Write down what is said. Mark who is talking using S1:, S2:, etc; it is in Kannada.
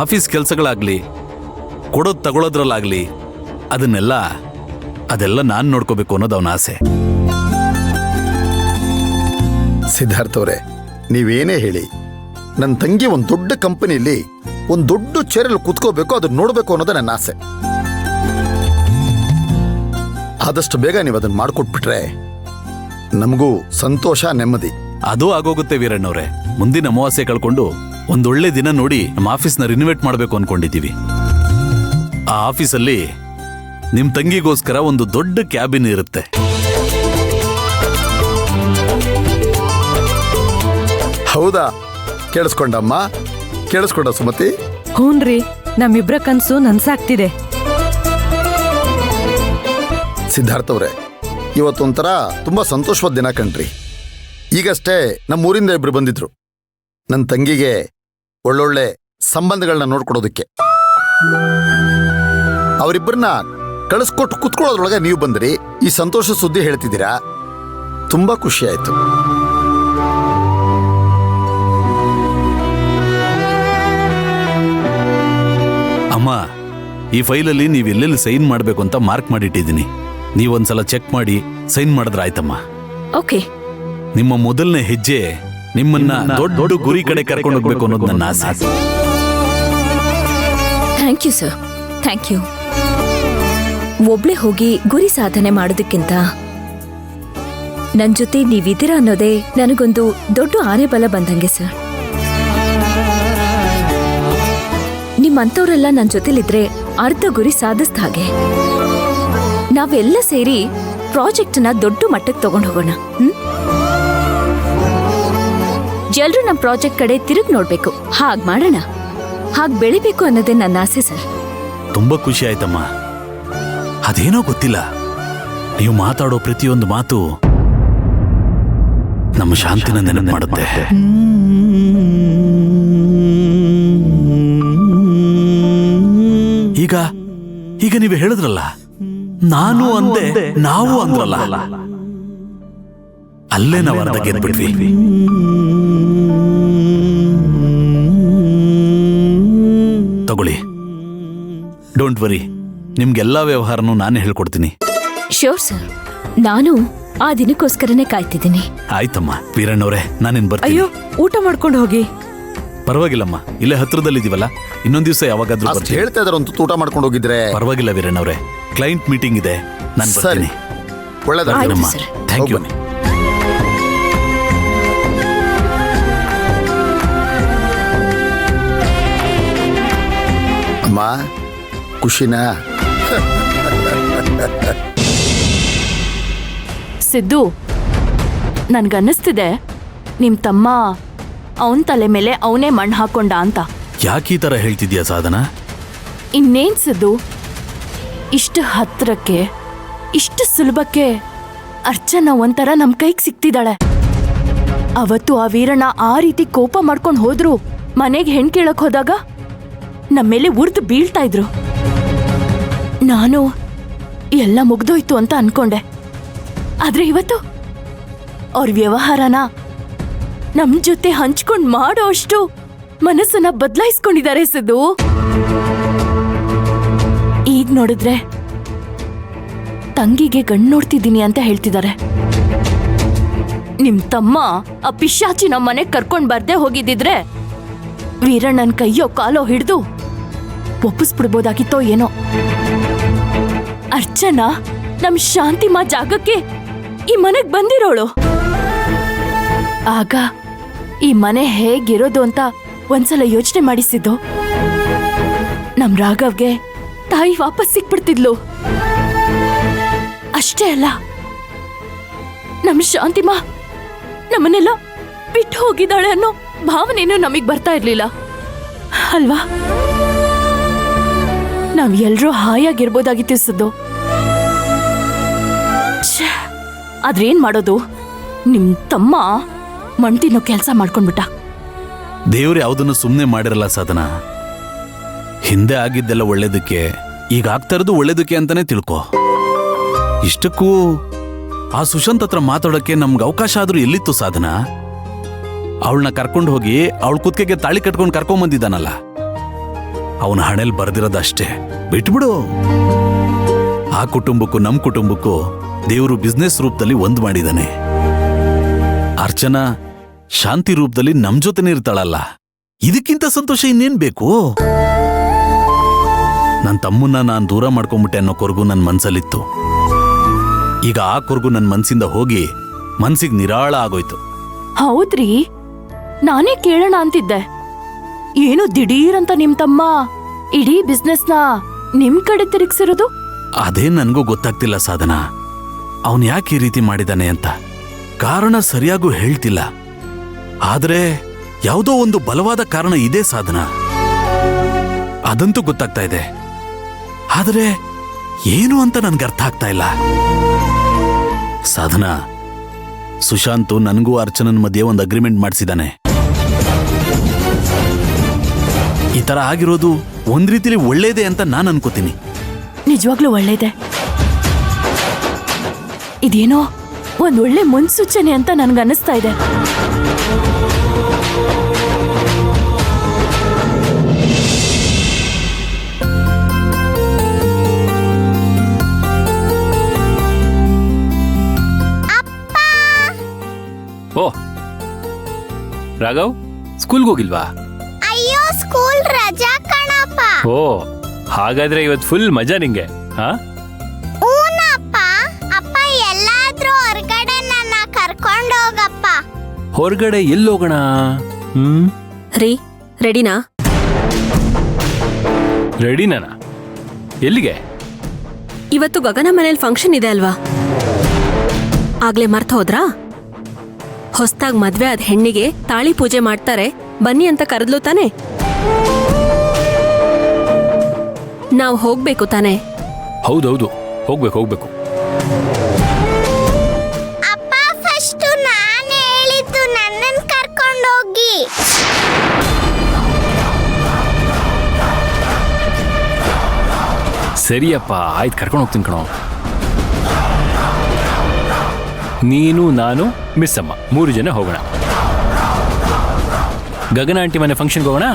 S1: ಆಫೀಸ್ ಕೆಲಸಗಳಾಗ್ಲಿ, ಕೊಡೋದು ತಗೊಳ್ಳೋದ್ರಲ್ಲಾಗ್ಲಿ ಅದೆಲ್ಲ ನಾನು ನೋಡ್ಕೋಬೇಕು ಅನ್ನೋದು ಅವನ ಆಸೆ.
S2: ಸಿದ್ಧಾರ್ಥ್ ಅವರೇ, ನೀವೇನೇ ಹೇಳಿ, ನನ್ನ ತಂಗಿ ಒಂದು ದೊಡ್ಡ ಕಂಪನಿಯಲ್ಲಿ ಒಂದು ದೊಡ್ಡ ಚೇರಲ್ಲಿ ಕುತ್ಕೋಬೇಕು, ಅದನ್ನ ನೋಡ್ಬೇಕು ಅನ್ನೋದೇ ನನ್ನ ಆಸೆ. ಆದಷ್ಟು ಬೇಗ ನೀವು ಅದನ್ನ ಮಾಡಿಕೊಟ್ಬಿಟ್ರೆ ನಮಗೂ ಸಂತೋಷ, ನೆಮ್ಮದಿ.
S1: ಅದು ಆಗೋಗುತ್ತೆ ವೀರಣ್ಣವ್ರೆ. ಮುಂದಿನ ಅಮಾವಾಸ್ಯೆ ಕಳ್ಕೊಂಡು ಒಂದೊಳ್ಳೆ ದಿನ ನೋಡಿ ನಮ್ಮ ಆಫೀಸ್ನ ರಿನೋವೇಟ್ ಮಾಡಬೇಕು ಅನ್ಕೊಂಡಿದ್ದೀವಿ. ಆ ಆಫೀಸಲ್ಲಿ ನಿಮ್ ತಂಗಿಗೋಸ್ಕರ ಒಂದು ದೊಡ್ಡ ಕ್ಯಾಬಿನ್ ಇರುತ್ತೆ.
S2: ಹೌದಾ? ಕೇಳಿಸ್ಕೊಂಡಮ್ಮ? ಕೇಳಿಸ್ಕೊಂಡ ಸುಮತಿ?
S3: ಹೂನ್ರಿ, ನಮ್ಮಿಬ್ರ ಕನ್ಸು ನನ್ಸಾಗ್ತಿದೆ.
S2: ಸಿದ್ಧಾರ್ಥ್ ಅವರೇ, ಇವತ್ತೊಂಥರ ತುಂಬಾ ಸಂತೋಷವಾದ ದಿನ ಕಣ್ರಿ. ಈಗಷ್ಟೇ ನಮ್ಮೂರಿಂದ ಇಬ್ರು ಬಂದಿದ್ರು ನನ್ನ ತಂಗಿಗೆ ಒಳ್ಳೊಳ್ಳೆ ಸಂಬಂಧಗಳನ್ನ ನೋಡ್ಕೊಡೋದಕ್ಕೆ. ಅವರಿಬ್ಬರನ್ನ ಕಳಿಸ್ಕೊಟ್ಟು ಕುತ್ಕೊಳ್ಳೋದ್ರೊಳಗೆ ನೀವು ಬಂದ್ರಿ, ಈ ಸಂತೋಷ ಸುದ್ದಿ ಹೇಳ್ತಿದ್ದೀರಾ. ತುಂಬಾ ಖುಷಿ ಆಯ್ತು.
S1: ಅಮ್ಮ, ಈ ಫೈಲಲ್ಲಿ ನೀವು ಎಲ್ಲೆಲ್ಲಿ ಸೈನ್ ಮಾಡಬೇಕು ಅಂತ ಮಾರ್ಕ್ ಮಾಡಿಟ್ಟಿದ್ದೀನಿ. ನೀವೊಂದ್ಸಲ ಚೆಕ್ ಮಾಡಿ ಸೈನ್ ಮಾಡಿದ್ರೆ ಆಯ್ತಮ್ಮ.
S3: ಓಕೆ.
S1: ನಿಮ್ಮ ಮೊದಲನೇ ಹೆಜ್ಜೆ ನಿಮ್ಮನ್ನ ದೊಡ್ಡ ಗುರಿ ಕಡೆ ಕರ್ಕೊಂಡು ಹೋಗ್ಬೇಕು ಅನ್ನೋದು ನನ್ನ ಆಸೆ.
S4: Thank you sir, thank you. ಒಬ್ಳೆ ಹೋಗಿ ಗುರಿ ಸಾಧನೆ ಮಾಡೋದಕ್ಕಿಂತ ನನ್ ಜೊತೆ ನೀವಿದ್ದೀರಾ ಅನ್ನೋದೇ ನನಗೊಂದು ದೊಡ್ಡ ಆನೆಬಲ ಬಂದಂಗೆ ಸರ್. ನಿಮ್ಮಂಥವ್ರೆಲ್ಲ ನನ್ನ ಜೊತೆಲಿದ್ರೆ ಅರ್ಧ ಗುರಿ ಸಾಧಿಸ್ದ ಹಾಗೆ. ನಾವೆಲ್ಲ ಸೇರಿ ಪ್ರಾಜೆಕ್ಟ್ನ ದೊಡ್ಡ ಮಟ್ಟಕ್ಕೆ ತಗೊಂಡು ಹೋಗೋಣ. ಎಲ್ರೂ ನಮ್ಮ ಪ್ರಾಜೆಕ್ಟ್ ಕಡೆ ತಿರುಗಿ ನೋಡ್ಬೇಕು. ಹಾಗ್ ಮಾಡೋಣ, ಹಾಗ್ ಬೆಳಿಬೇಕು ಅನ್ನೋದೇ ನನ್ನ ಆಸೆ ಸರ್.
S1: ತುಂಬಾ ಖುಷಿ ಆಯ್ತಮ್ಮ. ಅದೇನೋ ಗೊತ್ತಿಲ್ಲ, ನೀವು ಮಾತಾಡೋ ಪ್ರತಿಯೊಂದು ಮಾತು ನಮ್ಮ ಶಾಂತಿನ ನೆನಪು ಮಾಡುತ್ತೆ. ಈಗ ನೀವು ಹೇಳಿದ್ರಲ್ಲ, ನಾನು ಅಂದೆ, ನಾವು ಅಂದ್ರಲ್ಲ, ಅಲ್ಲೇ ನಾವು ಅರ್ಧ ಗೆದ್ಬಿಟ್ವಿ. ತಗೊಳ್ಳಿ, ಡೋಂಟ್ ವರಿ, ನಿಮ್ಗೆಲ್ಲಾ ವ್ಯವಹಾರನೂ ನಾನೇ ಹೇಳ್ಕೊಡ್ತೀನಿ.
S4: ಶೋರ್ ಸರ್, ನಾನು ಆ ದಿನಕ್ಕೋಸ್ಕರನೇ ಕಾಯ್ತಿದ್ದೀನಿ.
S1: ಆಯ್ತಮ್ಮ. ವೀರಣ್ಣವ್ರೆ, ನಾನೇನ್ ಬರ್ತೀನಿ.
S3: ಅಯ್ಯೋ, ಊಟ ಮಾಡ್ಕೊಂಡು ಹೋಗಿ.
S1: ಪರವಾಗಿಲ್ಲಮ್ಮ, ಇಲ್ಲೇ ಹತ್ರದಲ್ಲಿದ್ದೀವಲ್ಲ, ಇನ್ನೊಂದ್ ದಿವಸ ಯಾವಾಗಾದ್ರೂ ಬರ್ತೀನಿ.
S2: ಹೇಳ್ತಾ ಇದಾರೆ, ಒಂದು ಊಟ ಮಾಡ್ಕೊಂಡು ಹೋಗಿದ್ರೆ.
S1: ಪರವಾಗಿಲ್ಲ ವೀರಣ್ಣವ್ರೆ, ಕ್ಲೈಂಟ್ ಮೀಟಿಂಗ್ ಇದೆ, ನಾನು ಬರ್ತೀನಿ.
S2: ಒಳ್ಳೆದಾಗ್ತೀನಮ್ಮ.
S1: Thank you.
S2: ಅಮ್ಮ, ಖುಷಿನಾ?
S5: ಸಿದ್ದು, ನನ್ಗನ್ನಿಸ್ತಿದೆ ನಿಮ್ ತಮ್ಮ ಅವನ್ ತಲೆ ಮೇಲೆ ಅವನೇ ಮಣ್ಣು ಹಾಕೊಂಡ ಅಂತ.
S1: ಯಾಕೆ ಈ ತರ ಹೇಳ್ತಿದ್ಯಾ ಸಾಧನ?
S5: ಇನ್ನೇನ್ ಸಿದ್ದು, ಇಷ್ಟು ಹತ್ರಕ್ಕೆ, ಇಷ್ಟು ಸುಲಭಕ್ಕೆ ಅರ್ಚನಾ ಒಂಥರ ನಮ್ ಕೈಗೆ ಸಿಕ್ತಿದ್ದಾಳೆ. ಅವತ್ತು ಆ ವೀರಣ್ಣ ಆ ರೀತಿ ಕೋಪ ಮಾಡ್ಕೊಂಡು ಹೋದ್ರು, ಮನೆಗೆ ಹೆಣ್ ಕೇಳಕ್ ಹೋದಾಗ ನಮ್ಮೇಲೆ ಉರ್ದು ಬೀಳ್ತಾ ಇದ್ರು. ನಾನು ಎಲ್ಲ ಮುಗ್ದೋಯ್ತು ಅಂತ ಅನ್ಕೊಂಡೆ. ಆದ್ರೆ ಇವತ್ತು ಅವ್ರ ವ್ಯವಹಾರನ ನಮ್ ಜೊತೆ ಹಂಚ್ಕೊಂಡ್ ಮಾಡೋ ಅಷ್ಟು ಮನಸ್ಸನ್ನ ಬದಲಾಯಿಸ್ಕೊಂಡಿದ್ದಾರೆ ಸಿದ್ದು. ಈಗ ನೋಡಿದ್ರೆ ತಂಗಿಗೆ ಗಂಡು ನೋಡ್ತಿದ್ದೀನಿ ಅಂತ ಹೇಳ್ತಿದ್ದಾರೆ. ನಿಮ್ ತಮ್ಮ ಆ ಪಿಶಾಚಿ ನಮ್ಮ ಮನೆಗೆ ಕರ್ಕೊಂಡ್ ಬರ್ದೇ ಹೋಗಿದ್ದಿದ್ರೆ ವೀರಣ್ಣನ್ ಕೈಯೋ ಕಾಲೋ ಹಿಡ್ದು ಒಪ್ಪಿಸ್ಬಿಡ್ಬೋದಾಗಿತ್ತೋ ಏನೋ. ಅರ್ಚನಾ ನಮ್ ಶಾಂತಿಮಾ ಜಾಗಕ್ಕೆ ಈ ಮನೆಗ್ ಬಂದಿರೋಳು. ಆಗ ಈ ಮನೆ ಹೇಗಿರೋದು ಅಂತ ಒಂದ್ಸಲ ಯೋಚನೆ ಮಾಡಿಸಿದ್ದು. ನಮ್ ರಾಘವ್ಗೆ ತಾಯಿ ವಾಪಸ್ ಸಿಕ್ಬಿಡ್ತಿದ್ಲು. ಅಷ್ಟೇ ಅಲ್ಲ, ನಮ್ ಶಾಂತಿಮಾ ನಮ್ಮನ್ನೆಲ್ಲ ಬಿಟ್ಟು ಹೋಗಿದ್ದಾಳೆ ಅನ್ನೋ ಭಾವನೆನೂ ನಮಗ್ ಬರ್ತಾ ಇರ್ಲಿಲ್ಲ ಅಲ್ವಾ? ನಾವ್ ಎಲ್ರೂ ಹಾಯಾಗಿರ್ಬೋದಾಗಿತ್ತು ಸಿದ್ದು. ಆದ್ರೇನ್ ಮಾಡೋದು, ನಿಮ್ ತಮ್ಮ ಮಣ್ತಿನೋ ಕೆಲಸ ಮಾಡ್ಕೊಂಡ್ಬಿಟ್ಟ.
S1: ದೇವ್ರು ಯಾವುದನ್ನು ಸುಮ್ಮನೆ ಮಾಡಿರಲ್ಲ ಸಾಧನ. ಹಿಂದೆ ಆಗಿದ್ದೆಲ್ಲ ಒಳ್ಳೇದಕ್ಕೆ, ಈಗ ಆಗ್ತಾ ಇರೋದು ಒಳ್ಳೇದಕ್ಕೆ ಅಂತಾನೆ ತಿಳ್ಕೊ. ಇಷ್ಟಕ್ಕೂ ಆ ಸುಶಾಂತ್ ಹತ್ರ ಮಾತಾಡೋಕೆ ನಮ್ಗೆ ಅವಕಾಶ ಆದ್ರೂ ಎಲ್ಲಿತ್ತು ಸಾಧನ? ಅವಳನ್ನ ಕರ್ಕೊಂಡು ಹೋಗಿ ಅವಳ ಕುತ್ತಿಗೆಗೆ ತಾಳಿ ಕಟ್ಕೊಂಡು ಕರ್ಕೊಂಡ್ ಬಂದಿದ್ದಾನಲ್ಲ. ಅವನ ಹಣೆಲ್ ಬರ್ದಿರೋದಷ್ಟೇ, ಬಿಟ್ಬಿಡು. ಆ ಕುಟುಂಬಕ್ಕೂ ನಮ್ ಕುಟುಂಬಕ್ಕೂ ದೇವರು ಬಿಸ್ನೆಸ್ ರೂಪದಲ್ಲಿ ಒಂದ್ ಮಾಡಿದಾನೆ. ಅರ್ಚನಾ ಶಾಂತಿ ರೂಪದಲ್ಲಿ ನಮ್ ಜೊತೆನೇ ಇರ್ತಾಳಲ್ಲ, ಇದಕ್ಕಿಂತ ಸಂತೋಷ ಇನ್ನೇನ್ ಬೇಕು? ನನ್ ತಮ್ಮನ್ನ ನಾನ್ ದೂರ ಮಾಡ್ಕೊಂಬಿಟ್ಟೆ ಅನ್ನೋ ಕೊರಗು ನನ್ ಮನ್ಸಲ್ಲಿತ್ತು. ಈಗ ಆ ಕೊರಗು ನನ್ ಮನ್ಸಿಂದ ಹೋಗಿ ಮನ್ಸಿಗೆ ನಿರಾಳ ಆಗೋಯ್ತು.
S5: ಹೌದ್ರಿ, ನಾನೇ ಕೇಳೋಣ ಅಂತಿದ್ದೆ. ಏನು ದಿಢೀರಂತ ನಿಮ್ ತಮ್ಮ ಇಡೀ ಬಿಸ್ನೆಸ್ನ ನಿಮ್ ಕಡೆ ತಿರುಗಿಸಿರೋದು?
S1: ಅದೇ ನನ್ಗೂ ಗೊತ್ತಾಗ್ತಿಲ್ಲ ಸಾಧನಾ, ಅವನ್ ಯಾಕೆ ಈ ರೀತಿ ಮಾಡಿದಾನೆ ಅಂತ. ಕಾರಣ ಸರಿಯಾಗೂ ಹೇಳ್ತಿಲ್ಲ, ಆದ್ರೆ ಯಾವುದೋ ಒಂದು ಬಲವಾದ ಕಾರಣ ಇದೆ ಸಾಧನಾ, ಅದಂತೂ ಗೊತ್ತಾಗ್ತಾ ಇದೆ. ಆದ್ರೆ ಏನು ಅಂತ ನನ್ಗೆ ಅರ್ಥ ಆಗ್ತಾ ಇಲ್ಲ. ಸಾಧನಾ, ಸುಶಾಂತು ನನಗೂ ಅರ್ಚನನ್ ಮಧ್ಯೆ ಒಂದು ಅಗ್ರಿಮೆಂಟ್ ಮಾಡಿಸಿದಾನೆ. ಈ ತರ ಆಗಿರೋದು ಒಂದ್ ರೀತಿಲಿ ಒಳ್ಳೇದೇ ಅಂತ ನಾನು ಅನ್ಕೋತೀನಿ.
S5: ನಿಜವಾಗ್ಲೂ ಒಳ್ಳೇದೆ. ಇದೇನೋ ಒಂದ್ ಒಳ್ಳೆ ಮುನ್ಸೂಚನೆ ಅಂತ ನನ್ಗನ್ನಿಸ್ತಾ ಇದೆ.
S6: ಓ ರಾಘವ್, ಸ್ಕೂಲ್ಗೆ ಹೋಗಿಲ್ವಾ?
S7: ಅಯ್ಯೋ, ಸ್ಕೂಲ್ ರಜಾ ಕಣಪ್ಪ.
S6: ಓ, ಹಾಗಾದ್ರೆ ಇವತ್ತು ಫುಲ್ ಮಜಾ ನಿಂಗೆ. ಹಾ,
S7: ಊನಪ್ಪ. ಅಪ್ಪ ಎಲ್ಲಾದ್ರೂ ಹೊರಗಡೆ ನನ್ನ ಕರ್ಕೊಂಡೋಗಪ್ಪ.
S6: ಹೊರಗಡೆ ಎಲ್ಲಿ ಹೋಗೋಣ?
S4: ರೀ, ರೆಡಿನಾ?
S6: ರೆಡಿನಾ? ಎಲ್ಲಿಗೆ?
S4: ಇವತ್ತು ಗಗನ ಮನೇಲಿ ಫಂಕ್ಷನ್ ಇದೆ ಅಲ್ವಾ? ಆಗ್ಲೇ ಮರ್ತ ಹೋದ್ರಾ? ಹೊಸ್ದಾಗ್ ಮದ್ವೆ ಆದ ಹೆಣ್ಣಿಗೆ ತಾಳಿ ಪೂಜೆ ಮಾಡ್ತಾರೆ, ಬನ್ನಿ ಅಂತ ಕರೆದ್ಲು ತಾನೆ? ನಾವ್ ಹೋಗ್ಬೇಕು ತಾನೆ?
S6: ಹೌದೌದು, ಹೋಗ್ಬೇಕು.
S7: ಅಪ್ಪ, ಫಸ್ಟ್ ನಾನು ಹೇಳಿದ್ದು ನನ್ನನ್ನು ಕರ್ಕೊಂಡೋಗಿ.
S6: ಸರಿಯಪ್ಪ, ಆಯ್ತು, ಕರ್ಕೊಂಡು ಹೋಗ್ತೀನಿ ಕಣೋ. ನೀನು, ನಾನು, ಮಿಸ್ ಅಮ್ಮ 3 ಜನ ಹೋಗೋಣ. ಗಗನ ಆಂಟಿ ಮನೆ ಫಂಕ್ಷನ್ಗೆ ಹೋಗೋಣ.